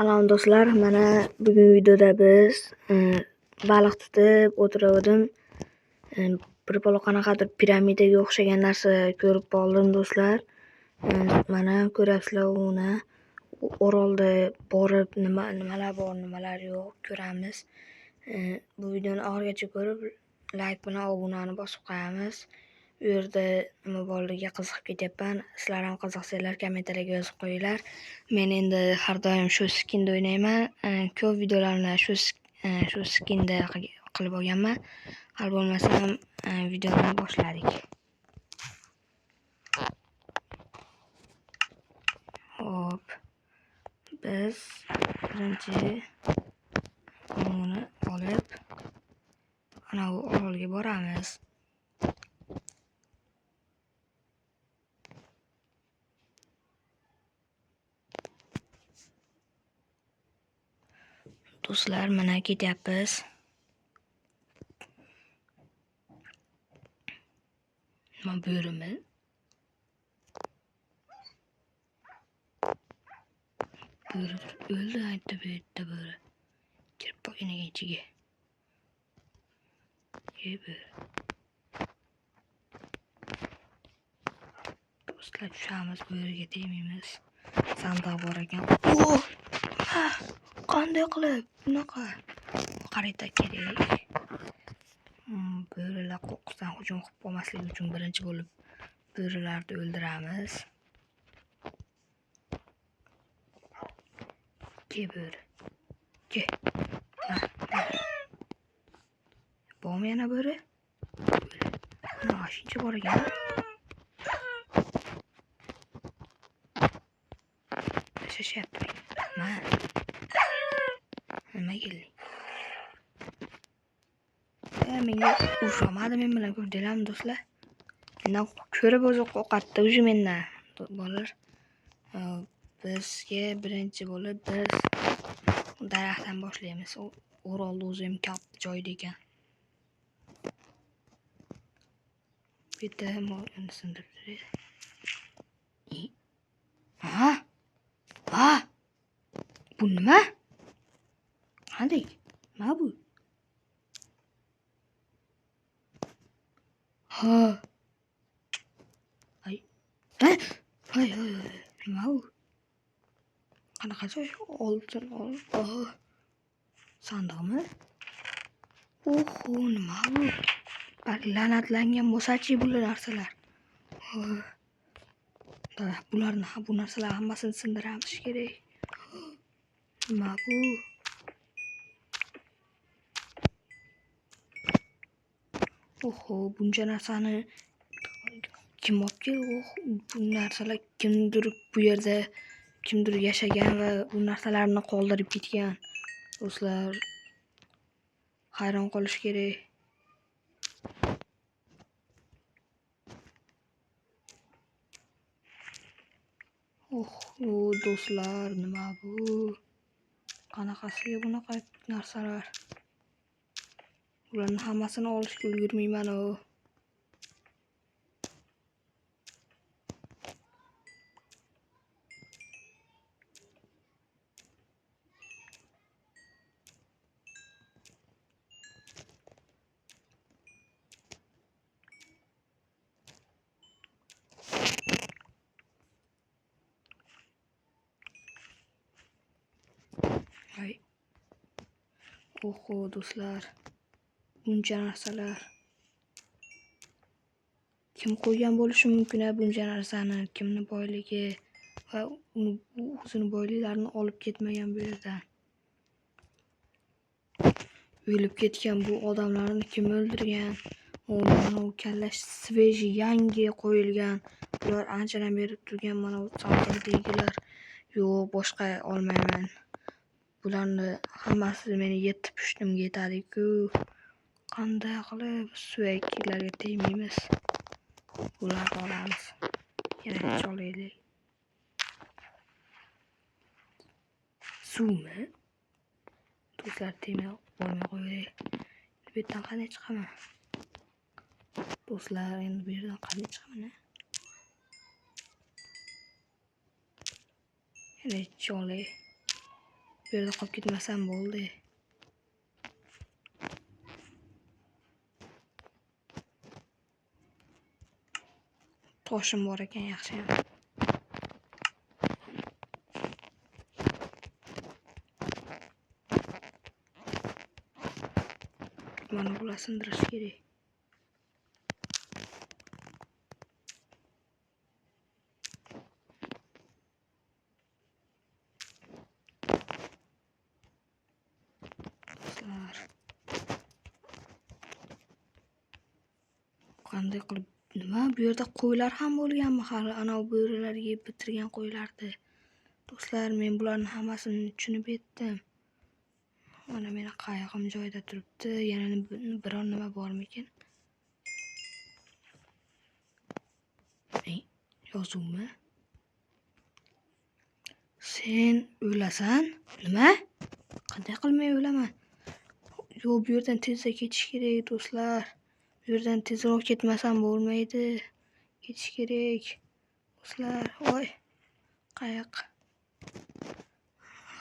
Salom do'stlar, mana bugungi videoda biz baliq tutib o'tirgandim. Bir bola qanaqadir piramidaga o'xshagan narsa ko'rib qoldim do'stlar. Mana ko'ryapsizlar, uni orolda borib nimalar bor, nimalar yo'q ko'ramiz. Bu videoni oxirigacha ko'rib, like bilan obunani bosib qo'yamiz. U yerda nima borligiga qiziqib ketyapman. Sizlar ham qiziqsanglar kommentariyaga yozib qo'yinglar. Men endi har doim shu skinda o'ynayman. Ko'p videolarni shu skinda qilib olganman. Hali bo'lmasam videoni boshladik. Hop. Biz birinchi uni olib ana bu orolga boramiz. Do'stlar, mana ketyapmiz. Nima bo'rimi? Bo'ri o'ldi, aytdi bu yerda bo'ri. Kirib qolgan ichiga. Bo'ri. Do'stlar, tushamiz, bo'riga tegmaymiz. Sandiq bor ekan. Qanday qilib bunaqa? Xarita kerak. Bo'rilar qo'rqisdan hujum qilib qolmasligi uchun birinchi bo'lib bo'rilarni o'ldiramiz. Ke bo'ri. Ke. Bormi yana bo'ri? Mana shuncha bor ekan. Yashashyapti. Nima kelding? Menga urishamadi, men bilan ko'rdinglarmi do'stlar? Mendan ko'rib o'zi qo'rqatdi уже mendan. Bolalar, bizga birinchi bo'lib biz daraxtdan boshlaymiz. Orolni o'zi ham katta joyda ekan. Bitta mo'rini sindirib. Bu nima? Qanday? Nima bu? Ay. Nima bu? Qanaqa joy? Oltin. Sandiqmi? Nima bu? La'natlangan bo'lsa-chi bu narsalar. Bu narsalar hammasini sindiramiz kerak. Nima bu? Buncha narsani kim olib keldi? Bu narsalar kimdir bu yerda kimdir yashagan va bu narsalarni qoldirib ketgan. Do'stlar, hayron qolish kerak. Do'stlar, nima bu? Qanaqasiga bunaqa narsalar? Bularni hammasini olishga ulgurmayman. Do'stlar, buncha narsalar kim qo'ygan bo'lishi mumkin buncha narsani? Kimni boyligi va o'zini boyliklarini olib ketmagan bu yerdan. O'lib ketgan bu odamlarni kim o'ldirgan? Mana u kallash sveji yangi qo'yilgan. Bular anchadan beri turgan mana bu sandiqdagilar. Yo'q, boshqa olmayman. Bularni hammasi meni yetti pushtimga yetadi-ku. Qanday qilib suyaklarga tegmaymiz? Bularni olamiz. Yana cholaylik. Suvmi? Do'stlar, tegmay olmay qo'yaylik. Bu yerdan qanday chiqaman? Do'stlar, endi bu yerdan qanday chiqaman? Yana cholay. Bu yerda qolib ketmasam bo'ldi. Toshim bor ekan, yaxshiyam. Mana bular sindirish kerak. Do'stlar, qanday qilib nima bu yerda qo'ylar ham bo'lganmi? Hali ana bo'rilar yeb bitirgan qo'ylardi. Do'stlar, men bularning hammasini tushunib yetdim. Mana meni qayig'im joyida turibdi. Yana biron nima bormikin? Yozuvmi? Sen o'lasan? Nima? Qanday qilmay o'laman? Yo'q, bu yerdan tezda ketish kerak, do'stlar. Bu yerdan tezroq ketmasam bo'lmaydi. Ketish kerak. Do'stlar, voy. Qayiq.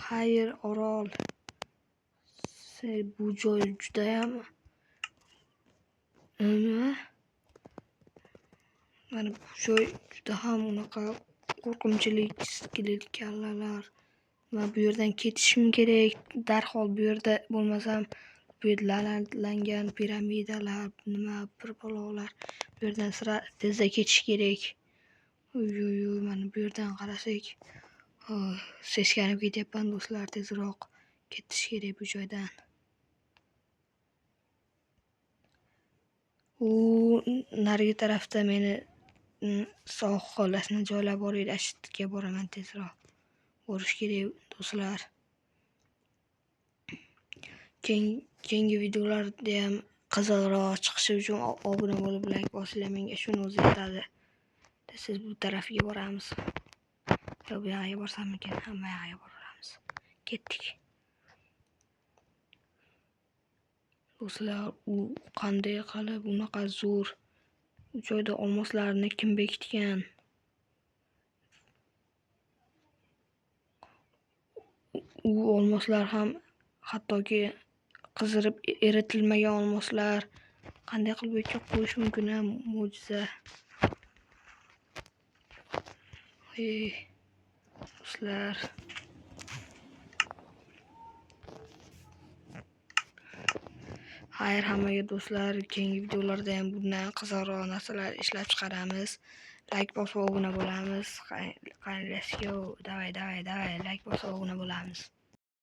Xayr, orol. Bu joy juda ham nima? Mana bu joy juda ham unaqa qo'rqinchlik kallalar. Men bu yerdan ketishim kerak. Darhol bu yerda bo'lmasam bu yerda la'natlangan piramidalar, nima bir balolar. Bu yerdan sira tezda ketish kerak. Oy, mana bu yerdan qarasak, seskanib ketyapman do'stlar, tezroq ketish kerak bu joydan. U narigi tarafda meni sog' xolasini joylab borib, ashitga boraman tezroq. Borish kerak do'stlar. Keyingi videolarda ham qiziqroq chiqishi uchun obuna bo'lib, like bosinglar, menga shuni o'zi yetadi. Siz bu tarafga boramiz. Yo, bu yoqqa borsammikin? Hamma yoqqa boramiz. Ketdik. Do'stlar, u qanday qilib unaqa zo'r u joyda olmoslarni kim bekitgan? U olmoslar ham hattoki qizirib eritilmagan olmoslar. Qanday qilib bu yerga qo'yish mumkin? Mo'jiza. Do'stlar, xayr hammaga do'stlar, keyingi videolarda ham bundan qiziqroq narsalar ishlab chiqaramiz. Like bosib obuna bo'lamiz. Let's go. Davay, like bosib obuna bo'lamiz.